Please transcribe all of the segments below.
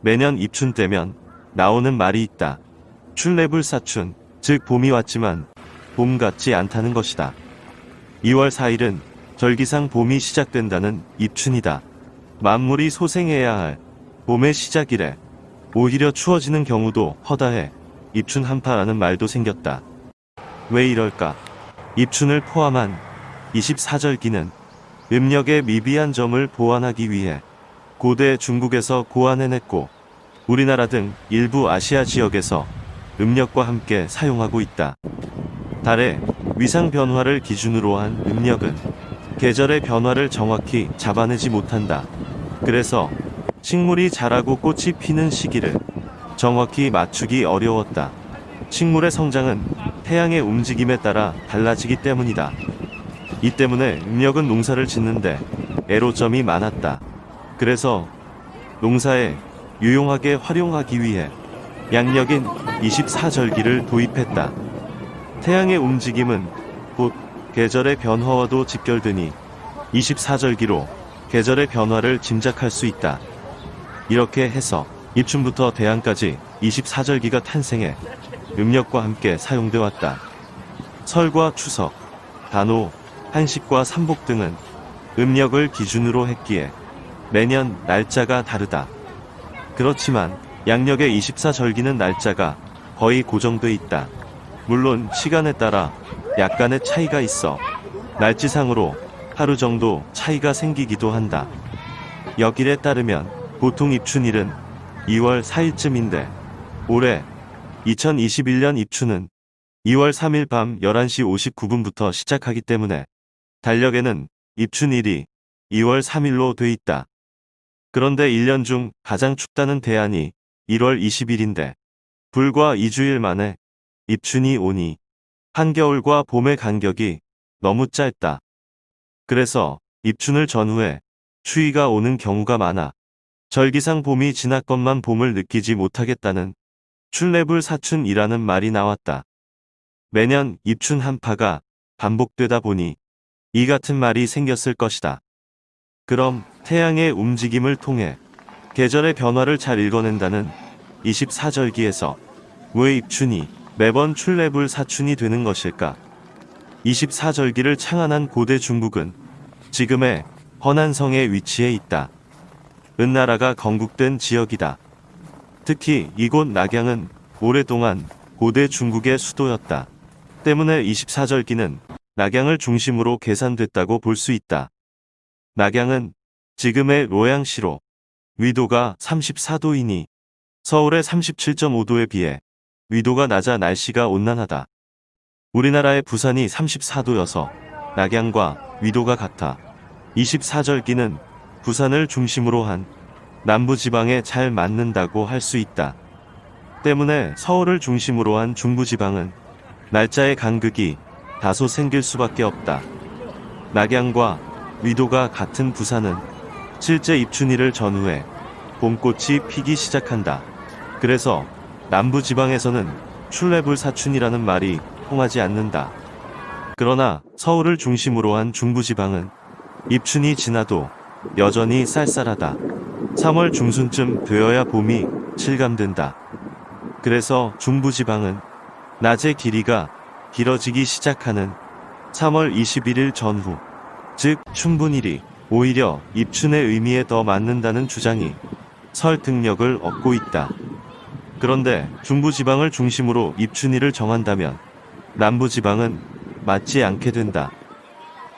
매년 입춘 때면 나오는 말이 있다. 출래불사춘, 즉 봄이 왔지만 봄 같지 않다는 것이다. 2월 4일은 절기상 봄이 시작된다는 입춘이다. 만물이 소생해야 할 봄의 시작이래 오히려 추워지는 경우도 허다해 입춘 한파라는 말도 생겼다. 왜 이럴까? 입춘을 포함한 24절기는 음력의 미비한 점을 보완하기 위해 고대 중국에서 고안해냈고 우리나라 등 일부 아시아 지역에서 음력과 함께 사용하고 있다. 달의 위상 변화를 기준으로 한 음력은 계절의 변화를 정확히 잡아내지 못한다. 그래서 식물이 자라고 꽃이 피는 시기를 정확히 맞추기 어려웠다. 식물의 성장은 태양의 움직임에 따라 달라지기 때문이다. 이 때문에 음력은 농사를 짓는데 애로점이 많았다. 그래서 농사에 유용하게 활용하기 위해 양력인 24절기를 도입했다. 태양의 움직임은 곧 계절의 변화와도 직결되니 24절기로 계절의 변화를 짐작할 수 있다. 이렇게 해서 입춘부터 대안까지 24절기가 탄생해 음력과 함께 사용돼 왔다. 설과 추석, 단오, 한식과 삼복 등은 음력을 기준으로 했기에 매년 날짜가 다르다. 그렇지만 양력의 24절기는 날짜가 거의 고정돼 있다. 물론 시간에 따라 약간의 차이가 있어 날짜상으로 하루 정도 차이가 생기기도 한다. 여길에 따르면 보통 입춘일은 2월 4일쯤인데 올해 2021년 입춘은 2월 3일 밤 11시 59분부터 시작하기 때문에 달력에는 입춘일이 2월 3일로 돼 있다. 그런데 1년 중 가장 춥다는 대안이 1월 20일인데 불과 2주일 만에 입춘이 오니 한겨울과 봄의 간격이 너무 짧다. 그래서 입춘을 전후해 추위가 오는 경우가 많아 절기상 봄이 지났건만 봄을 느끼지 못하겠다는 출래불사춘이라는 말이 나왔다. 매년 입춘 한파가 반복되다 보니 이 같은 말이 생겼을 것이다. 그럼 태양의 움직임을 통해 계절의 변화를 잘 읽어낸다는 24절기에서 왜 입춘이 매번 출래불사춘이 되는 것일까? 24절기를 창안한 고대 중국은 지금의 허난성의 위치에 있다. 은나라가 건국된 지역이다. 특히 이곳 낙양은 오랫동안 고대 중국의 수도였다. 때문에 24절기는 낙양을 중심으로 계산됐다고 볼 수 있다. 낙양은 지금의 로양시로 위도가 34도이니 서울의 37.5도에 비해 위도가 낮아 날씨가 온난하다. 우리나라의 부산이 34도여서 낙양과 위도가 같아 24절기는 부산을 중심으로 한 남부지방에 잘 맞는다고 할 수 있다. 때문에 서울을 중심으로 한 중부지방은 날짜의 간극이 다소 생길 수밖에 없다. 낙양과 위도가 같은 부산은 실제 입춘일을 전후해 봄꽃이 피기 시작한다. 그래서 남부지방에서는 출래불사춘이라는 말이 통하지 않는다. 그러나 서울을 중심으로 한 중부지방은 입춘이 지나도 여전히 쌀쌀하다. 3월 중순쯤 되어야 봄이 실감된다. 그래서 중부지방은 낮의 길이가 길어지기 시작하는 3월 21일 전후, 즉 춘분일이 오히려 입춘의 의미에 더 맞는다는 주장이 설득력을 얻고 있다. 그런데 중부지방을 중심으로 입춘일을 정한다면 남부지방은 맞지 않게 된다.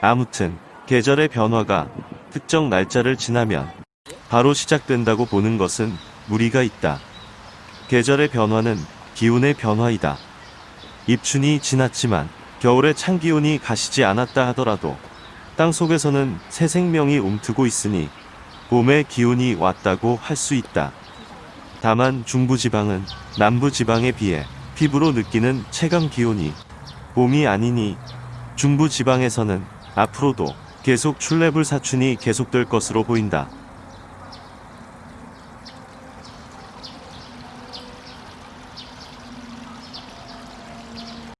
아무튼 계절의 변화가 특정 날짜를 지나면 바로 시작된다고 보는 것은 무리가 있다. 계절의 변화는 기운의 변화이다. 입춘이 지났지만 겨울에 찬 기운이 가시지 않았다 하더라도 땅 속에서는 새 생명이 움트고 있으니 봄의 기운이 왔다고 할 수 있다. 다만 중부지방은 남부지방에 비해 피부로 느끼는 체감 기온이 봄이 아니니 중부지방에서는 앞으로도 계속 출래불사춘이 계속될 것으로 보인다.